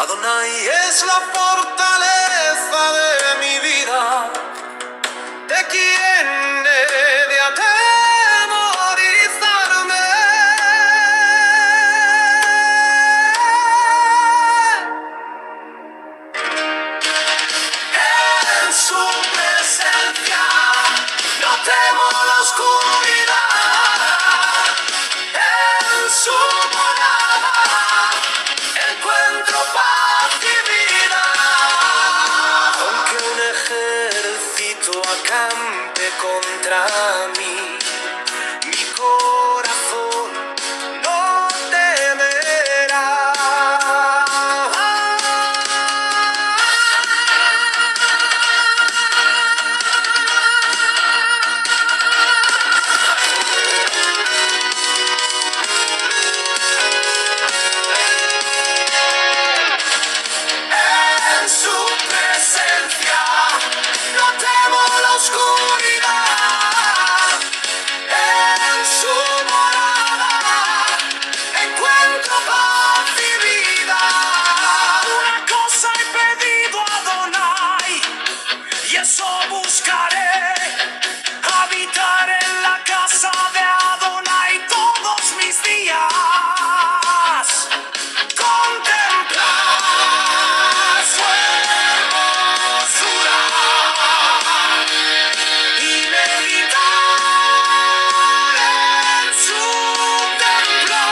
Adonai es la fortaleza de mi vida. ¿De quién he de atemorizarme? En su presencia no temo la oscuridad. En su morada encuentro paz y vida. Aunque un ejército acampe contra mí, mi corazón no temerá. En su presencia no temo la oscuridad. En su morada encuentro paz y vida. Una cosa he pedido a Adonai, y eso buscaré: habitar en la casa de Adonai todos mis días. Contemplar su hermosura y meditar en su templo.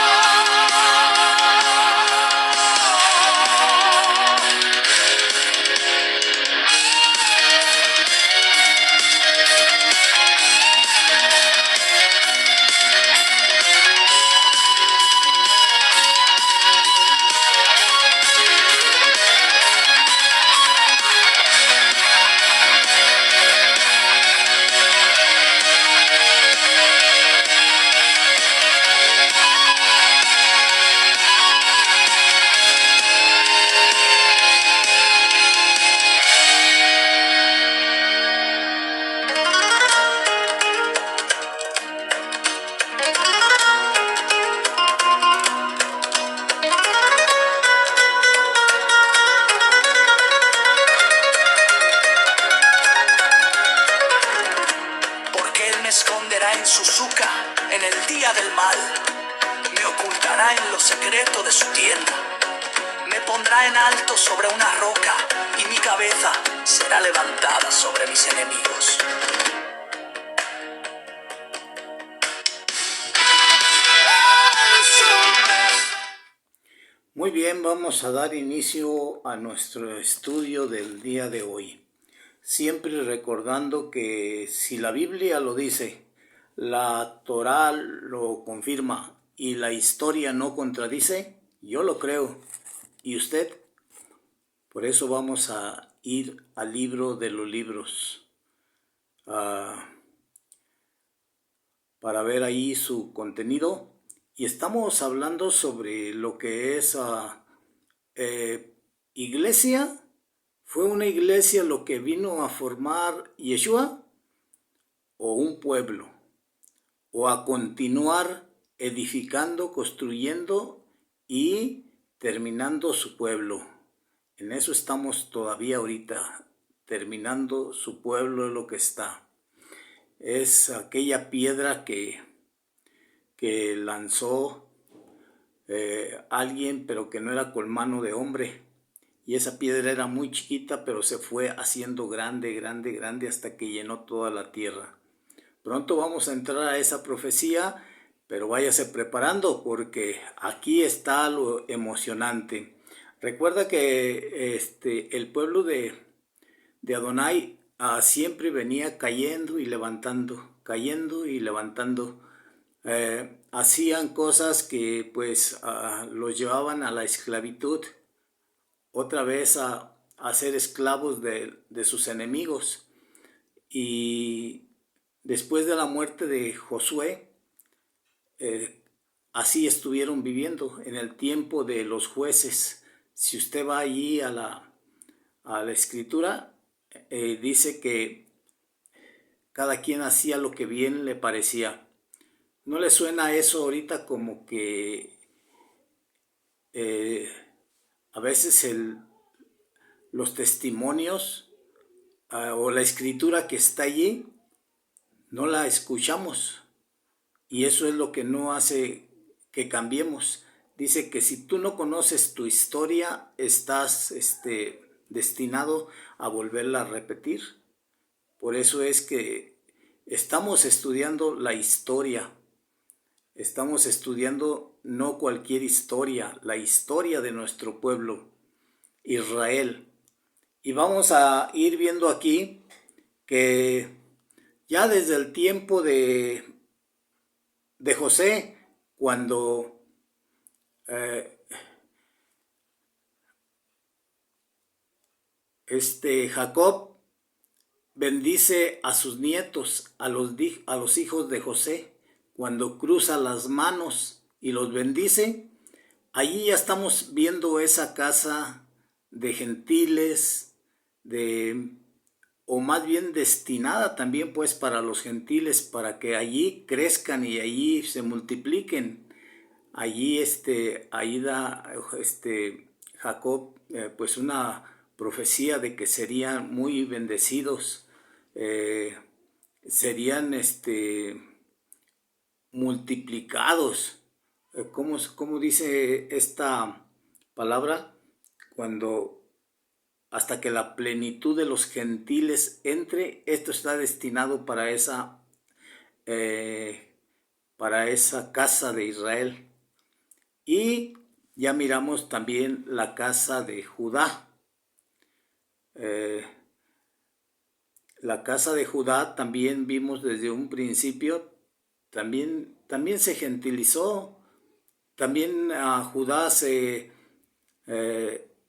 Porque Él me esconderá en su suca en el día del mal, me ocultará en lo secreto de su tienda, me pondrá en alto sobre una roca, y mi cabeza será levantada sobre mis enemigos. Muy bien, vamos a dar inicio a nuestro estudio del día de hoy. Siempre recordando que si la Biblia lo dice, la Torá lo confirma y la historia no contradice, yo lo creo. ¿Y usted? Por eso vamos a ir al libro de los libros, para ver ahí su contenido. Y estamos hablando sobre lo que es iglesia. ¿Fue una iglesia lo que vino a formar Yeshua? ¿O un pueblo? ¿O a continuar edificando, construyendo y terminando su pueblo? En eso estamos todavía ahorita, terminando su pueblo es lo que está. Es aquella piedra que lanzó alguien, pero que no era con mano de hombre. Y esa piedra era muy chiquita, pero se fue haciendo grande, grande, grande hasta que llenó toda la tierra. Pronto vamos a entrar a esa profecía, pero váyase preparando porque aquí está lo emocionante. Recuerda que el pueblo de Adonai siempre venía cayendo y levantando, cayendo y levantando. Hacían cosas que pues los llevaban a la esclavitud, otra vez a ser esclavos de sus enemigos. Y después de la muerte de Josué, así estuvieron viviendo en el tiempo de los jueces. Si usted va allí a la escritura, dice que cada quien hacía lo que bien le parecía. ¿No le suena eso ahorita como que a veces los testimonios o la escritura que está allí no la escuchamos, y eso es lo que no hace que cambiemos. Dice que si tú no conoces tu historia, estás destinado a volverla a repetir. Por eso es que estamos estudiando la historia. Estamos estudiando no cualquier historia, la historia de nuestro pueblo, Israel. Y vamos a ir viendo aquí que ya desde el tiempo de José, cuando Jacob bendice a sus nietos, a los hijos de José, cuando cruza las manos y los bendice, allí ya estamos viendo esa casa de gentiles, o más bien destinada también pues para los gentiles, para que allí crezcan y allí se multipliquen. Allí ahí da Jacob pues una profecía de que serían muy bendecidos, serían multiplicados. ¿Cómo dice esta palabra? Cuando hasta que la plenitud de los gentiles entre, esto está destinado para esa casa de Israel. Y ya miramos también la casa de Judá. La casa de Judá también vimos desde un principio, también se gentilizó. También a Judá se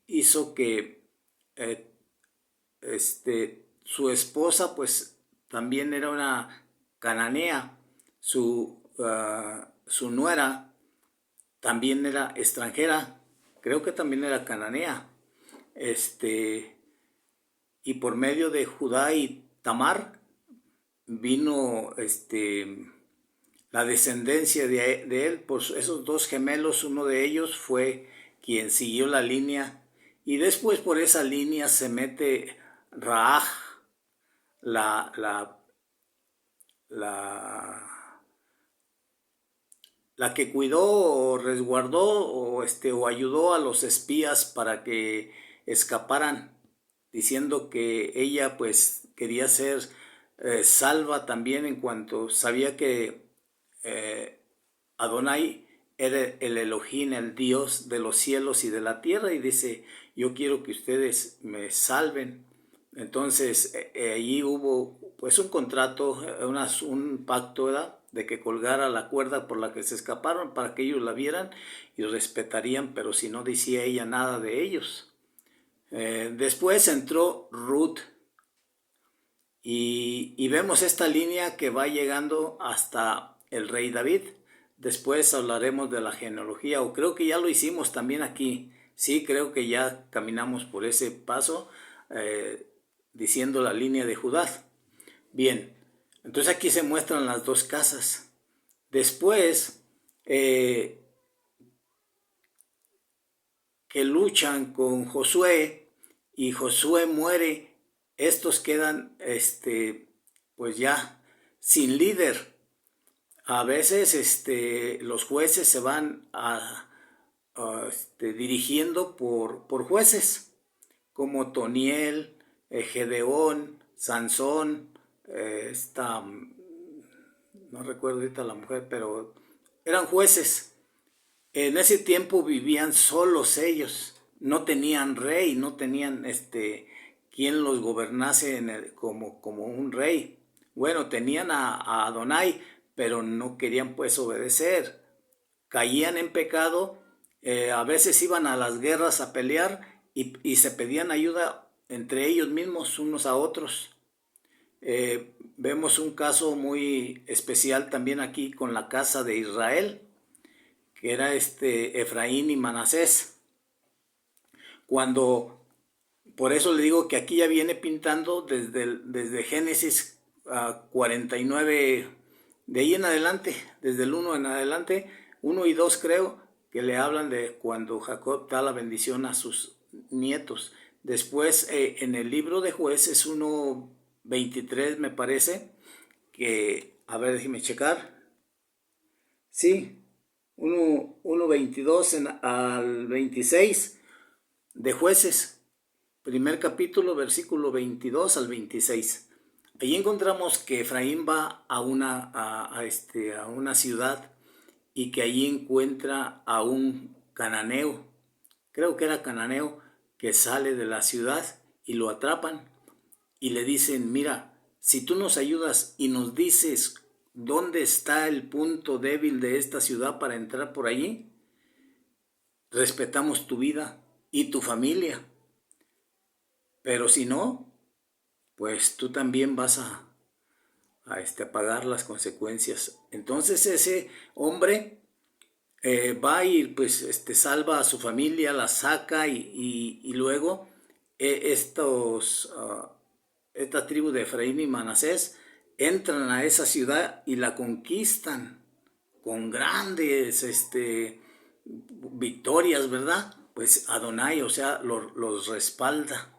hizo que su esposa pues también era una cananea, su nuera también era extranjera, creo que también era cananea, y por medio de Judá y Tamar vino la descendencia de él, por esos dos gemelos. Uno de ellos fue quien siguió la línea, y después por esa línea se mete Raaj, la que cuidó o resguardó o ayudó a los espías para que escaparan, diciendo que ella pues quería ser salva también, en cuanto sabía que Adonai era el Elohim, el Dios de los cielos y de la tierra, y dice: yo quiero que ustedes me salven. Entonces allí hubo pues un contrato, un pacto, ¿verdad?, de que colgara la cuerda por la que se escaparon para que ellos la vieran y respetarían, pero si no decía ella nada de ellos. Después entró Ruth, y vemos esta línea que va llegando hasta el rey David. Después hablaremos de la genealogía, o creo que ya lo hicimos también aquí. Sí, creo que ya caminamos por ese paso, diciendo la línea de Judá. Bien, entonces aquí se muestran las dos casas. Después que luchan con Josué y Josué muere, estos quedan pues ya sin líder. A veces los jueces se van dirigiendo por jueces, como Toniel, Gedeón, Sansón, no recuerdo ahorita la mujer, pero eran jueces. En ese tiempo vivían solos ellos, no tenían rey, no tenían quien los gobernase como un rey. Bueno, tenían a Adonai, pero no querían pues obedecer. Caían en pecado, a veces iban a las guerras a pelear y se pedían ayuda entre ellos mismos, unos a otros. Vemos un caso muy especial también aquí con la casa de Israel, que era Efraín y Manasés. Por eso le digo que aquí ya viene pintando desde Génesis 49, de ahí en adelante, desde el 1 en adelante, 1 y 2 creo, que le hablan de cuando Jacob da la bendición a sus nietos. Después, en el libro de Jueces 1:23 me parece, que, a ver, déjeme checar. Sí, 1:22 al 26 de Jueces, primer capítulo, versículo 22 al 26. Allí encontramos que Efraín va a una ciudad y que allí encuentra a un cananeo, creo que era cananeo, que sale de la ciudad y lo atrapan y le dicen, mira, si tú nos ayudas y nos dices dónde está el punto débil de esta ciudad para entrar por allí, respetamos tu vida y tu familia. Pero si no, pues tú también vas a pagar las consecuencias. Entonces ese hombre va y pues salva a su familia, la saca y luego esta tribu de Efraín y Manasés entran a esa ciudad y la conquistan con grandes victorias, ¿verdad? Pues Adonai, o sea, los respalda.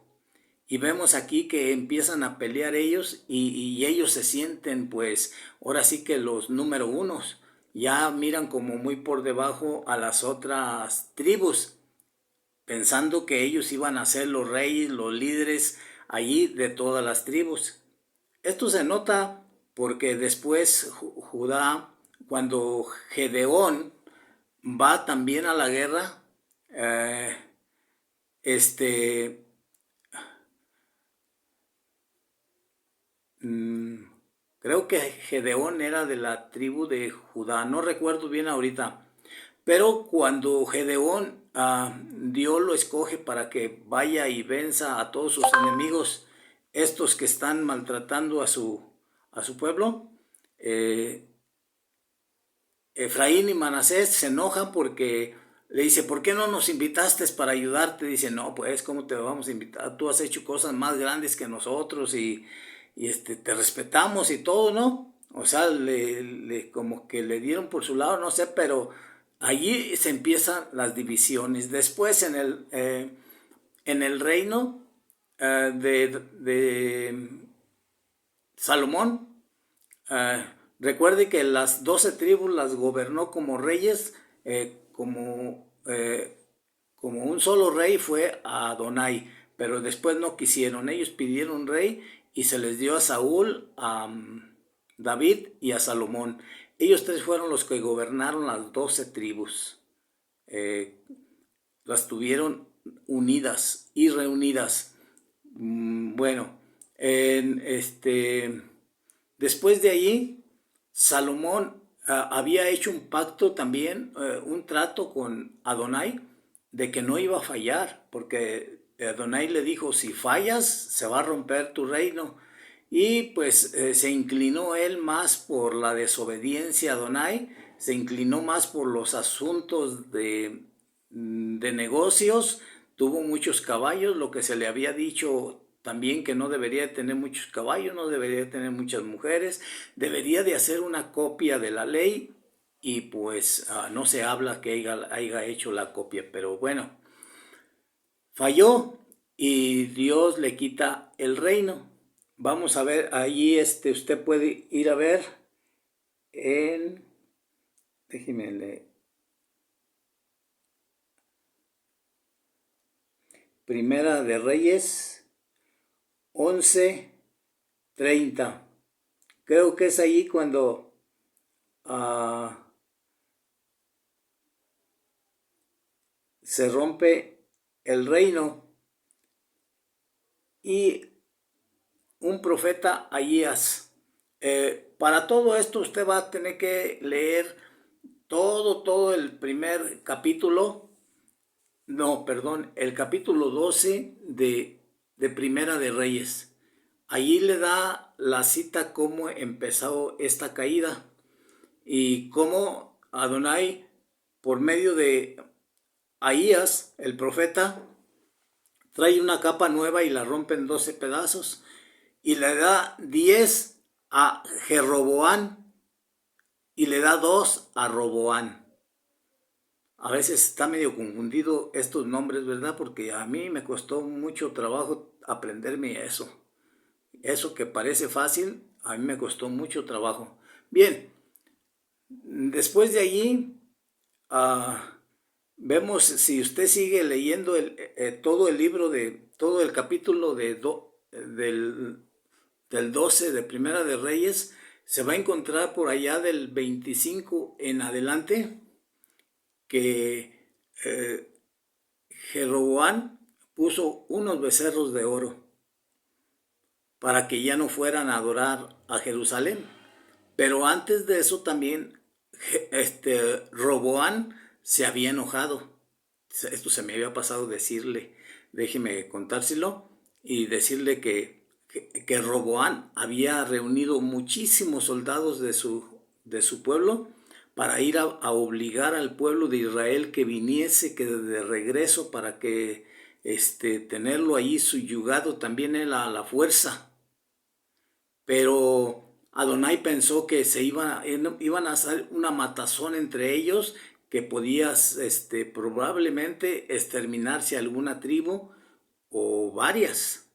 Y vemos aquí que empiezan a pelear ellos y ellos se sienten pues ahora sí que los número unos. Ya miran como muy por debajo a las otras tribus, pensando que ellos iban a ser los reyes, los líderes allí de todas las tribus. Esto se nota porque después Judá, cuando Gedeón va también a la guerra, creo que Gedeón era de la tribu de Judá, no recuerdo bien ahorita, pero cuando Gedeón, Dios lo escoge para que vaya y venza a todos sus enemigos, estos que están maltratando a su pueblo, Efraín y Manasés se enojan porque le dice, ¿por qué no nos invitaste para ayudarte? Dice, no, pues, ¿cómo te vamos a invitar? Tú has hecho cosas más grandes que nosotros y te respetamos y todo, ¿no? O sea, como que le dieron por su lado, no sé, pero allí se empiezan las divisiones. Después en el reino de Salomón, recuerde que las 12 tribus las gobernó como reyes, como un solo rey fue a Adonai, pero después no quisieron. Ellos pidieron rey y se les dio a Saúl, a David y a Salomón. Ellos tres fueron los que gobernaron las 12 tribus. Las tuvieron unidas y reunidas. Bueno, después de allí, Salomón había hecho un pacto también, un trato con Adonai, de que no iba a fallar, porque Adonai le dijo, si fallas, se va a romper tu reino. Y pues se inclinó él más por la desobediencia a Adonai, se inclinó más por los asuntos de negocios, tuvo muchos caballos, lo que se le había dicho también que no debería tener muchos caballos, no debería tener muchas mujeres, debería de hacer una copia de la ley y pues no se habla que haya hecho la copia, pero bueno, falló y Dios le quita el reino. Vamos a ver, allí usted puede ir a ver déjeme leer. Primera de Reyes 11:30. Creo que es ahí cuando se rompe el reino y un profeta Ahías. Para todo esto usted va a tener que leer todo el primer capítulo, no, perdón, el capítulo 12 de Primera de Reyes. Allí le da la cita cómo empezó esta caída y cómo Adonai, por medio de Ahías, el profeta, trae una capa nueva y la rompe en 12 pedazos y le da 10 a Jeroboam y le da 2 a Roboán. a veces está medio confundido estos nombres, ¿verdad? Porque a mí me costó mucho trabajo aprenderme eso. Eso que parece fácil, a mí me costó mucho trabajo. Bien, después de allí, vemos, si usted sigue leyendo todo el libro, todo el capítulo del 12 de Primera de Reyes, se va a encontrar por allá del 25 en adelante que Jeroboam puso unos becerros de oro para que ya no fueran a adorar a Jerusalén. Pero antes de eso también Roboam se había enojado. Esto se me había pasado decirle, déjeme contárselo y decirle que Roboam había reunido muchísimos soldados de su pueblo para ir a obligar al pueblo de Israel que viniese, que de regreso, para que tenerlo allí subyugado también él a la fuerza. Pero Adonai pensó que iban a hacer una matazón entre ellos, que podía probablemente exterminarse alguna tribu o varias,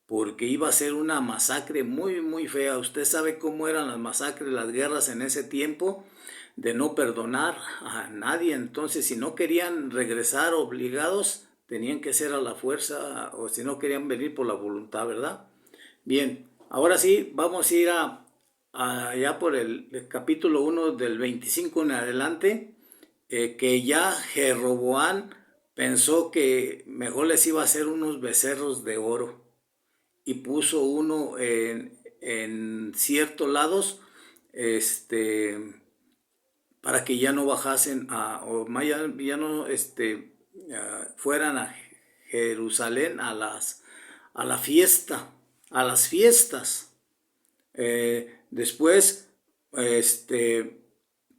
porque iba a ser una masacre muy, muy fea. Usted sabe cómo eran las masacres, las guerras en ese tiempo, de no perdonar a nadie. Entonces, si no querían regresar obligados, tenían que ser a la fuerza, o si no querían venir por la voluntad, ¿verdad? Bien, ahora sí, vamos a ir allá por el capítulo 1 del 25 en adelante, que ya Jeroboam pensó que mejor les iba a hacer unos becerros de oro y puso uno en ciertos lados, para que ya no bajasen ya no fueran a Jerusalén a la fiesta, a las fiestas. Después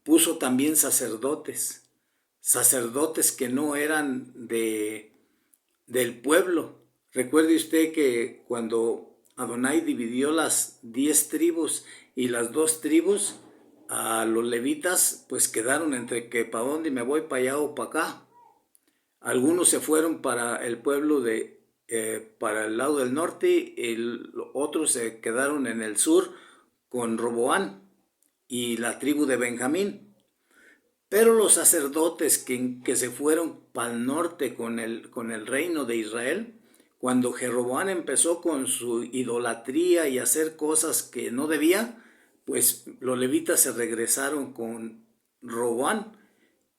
puso también sacerdotes que no eran del pueblo. Recuerde usted que cuando Adonai dividió las 10 tribus y las 2 tribus, a los levitas pues quedaron entre que para dónde me voy, para allá o para acá. Algunos se fueron para el pueblo para el lado del norte, y otros se quedaron en el sur con Roboam y la tribu de Benjamín. Pero los sacerdotes que se fueron para el norte con el reino de Israel, cuando Jeroboam empezó con su idolatría y hacer cosas que no debía, pues los levitas se regresaron con Roboam,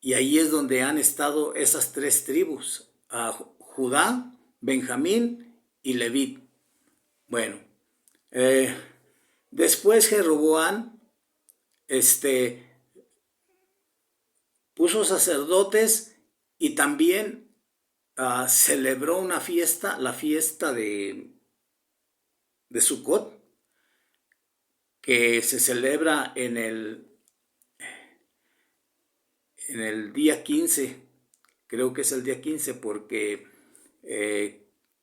y ahí es donde han estado esas 3 tribus, Judá, Benjamín y Leví. Bueno, después Jeroboam puso sacerdotes y también celebró una fiesta, la fiesta de Sucot, que se celebra en el día 15, creo que es el día 15, porque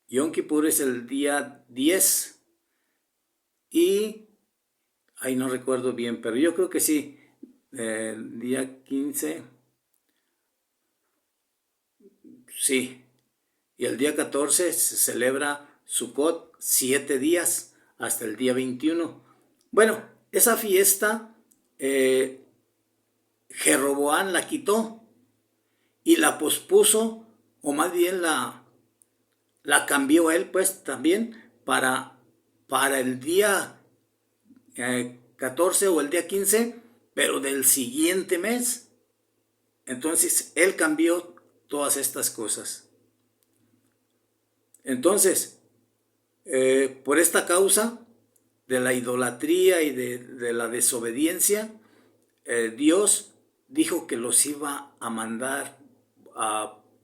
Yom Kippur es el día 10 y ahí no recuerdo bien, pero yo creo que sí, el día 15, sí, y el día 14 se celebra Sukkot, 7 días, hasta el día 21. Bueno, esa fiesta Jeroboam la quitó y la pospuso, o más bien la cambió él pues también para el día 14 o el día 15, pero del siguiente mes. Entonces él cambió todas estas cosas. Entonces, por esta causa de la idolatría y de la desobediencia, Dios dijo que los iba a mandar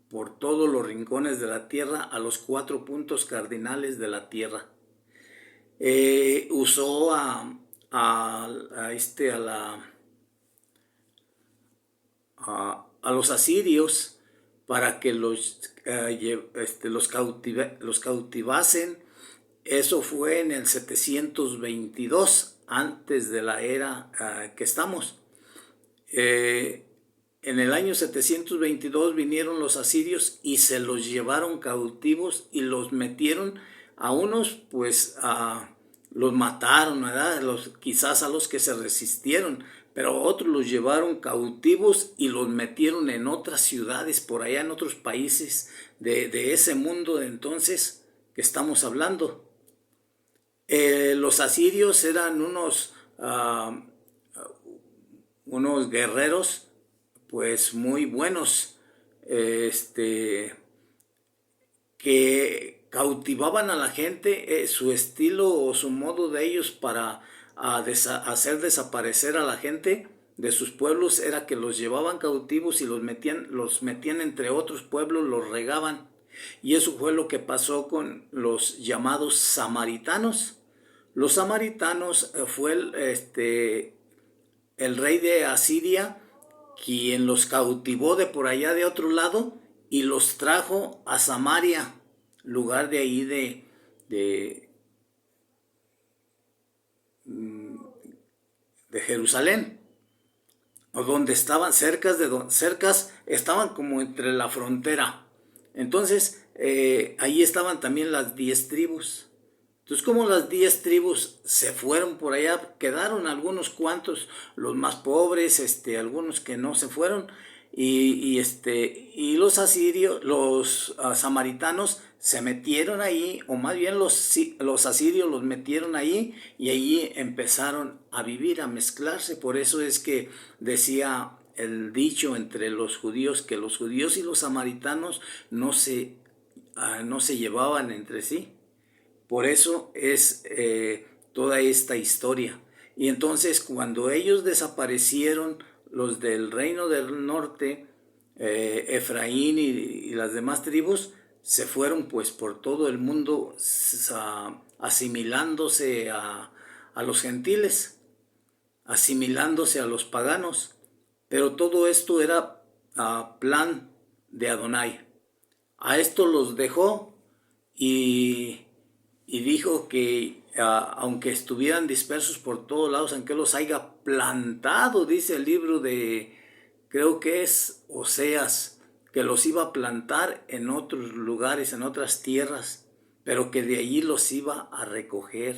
por todos los rincones de la tierra, a los 4 puntos cardinales de la tierra. Usó a los asirios para que los cautivasen. Eso fue en el 722 antes de la era que estamos. en el año 722 vinieron los asirios y se los llevaron cautivos y los metieron a unos, pues los mataron, ¿verdad? Quizás a los que se resistieron, pero a otros los llevaron cautivos y los metieron en otras ciudades, por allá en otros países de ese mundo de entonces que estamos hablando. Los asirios eran unos guerreros pues muy buenos, que cautivaban a la gente, su estilo o su modo de ellos para hacer desaparecer a la gente de sus pueblos era que los llevaban cautivos y los metían entre otros pueblos, los regaban. Y eso fue lo que pasó con los llamados samaritanos. Los samaritanos fue el rey de Asiria quien los cautivó de por allá de otro lado y los trajo a Samaria, lugar de ahí de Jerusalén, o donde estaban cercas, estaban como entre la frontera. Entonces, ahí estaban también las 10 tribus. Entonces, como las 10 tribus se fueron por allá, quedaron algunos cuantos, los más pobres, algunos que no se fueron, y los asirios, los samaritanos se metieron ahí, o más bien los asirios los metieron ahí, y allí empezaron a vivir, a mezclarse. Por eso es que decía el dicho entre los judíos, que los judíos y los samaritanos no se llevaban entre sí. Por eso es toda esta historia. Y entonces cuando ellos desaparecieron, los del reino del norte, Efraín y las demás tribus, se fueron pues por todo el mundo asimilándose a los gentiles, asimilándose a los paganos. Pero todo esto era plan de Adonai. A esto los dejó y dijo que aunque estuvieran dispersos por todos lados, aunque los haya plantado, dice el libro de, creo que es Oseas, que los iba a plantar en otros lugares, en otras tierras, pero que de allí los iba a recoger.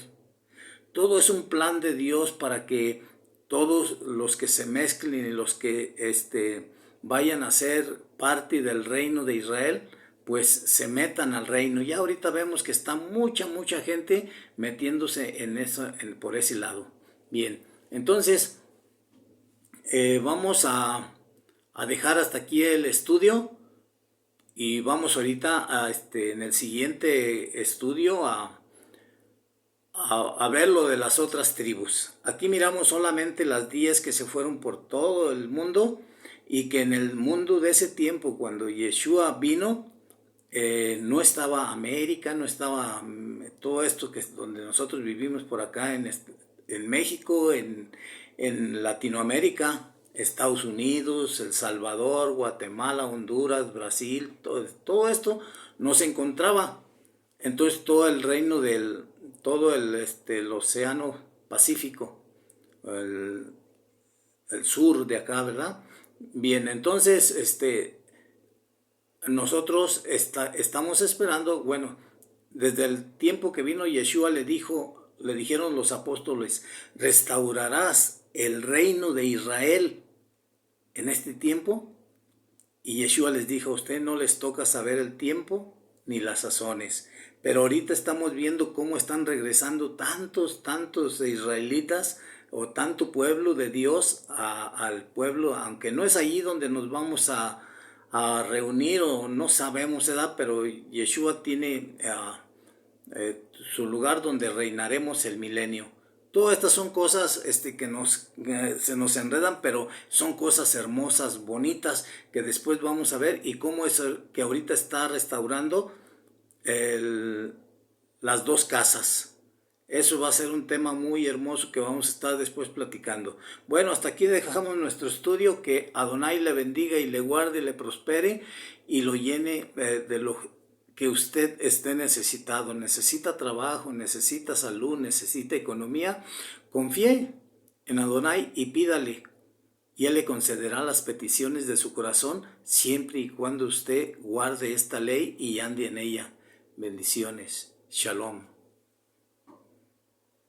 Todo es un plan de Dios para que todos los que se mezclen y los que vayan a ser parte del reino de Israel, pues se metan al reino. Ya ahorita vemos que está mucha gente metiéndose en eso, por ese lado. Bien, entonces vamos a dejar hasta aquí el estudio y vamos ahorita en el siguiente estudio a ver lo de las otras tribus. Aquí miramos solamente las 10 que se fueron por todo el mundo, y que en el mundo de ese tiempo, cuando Yeshua vino, no estaba América, no estaba todo esto que es donde nosotros vivimos por acá en México, en Latinoamérica, Estados Unidos, El Salvador, Guatemala, Honduras, Brasil, todo esto no se encontraba. Entonces todo el reino todo el océano Pacífico, el sur de acá, ¿verdad? Bien, entonces nosotros estamos esperando, bueno, desde el tiempo que vino Yeshua le dijeron los apóstoles, restaurarás el reino de Israel en este tiempo. Y Yeshua les dijo, a usted no les toca saber el tiempo ni las sazones. Pero ahorita estamos viendo cómo están regresando tantos israelitas o tanto pueblo de Dios al pueblo, aunque no es allí donde nos vamos a reunir, o no sabemos edad, pero Yeshua tiene su lugar donde reinaremos el milenio. Todas estas son cosas que se nos enredan, pero son cosas hermosas, bonitas, que después vamos a ver, y cómo es que ahorita está restaurando las dos casas. Eso va a ser un tema muy hermoso que vamos a estar después platicando. Bueno, hasta aquí dejamos nuestro estudio. Que Adonai le bendiga y le guarde y le prospere y lo llene de lo que usted esté necesitado. Necesita trabajo, necesita salud, necesita economía. Confíe en Adonai y pídale y Él le concederá las peticiones de su corazón siempre y cuando usted guarde esta ley y ande en ella. Bendiciones. Shalom.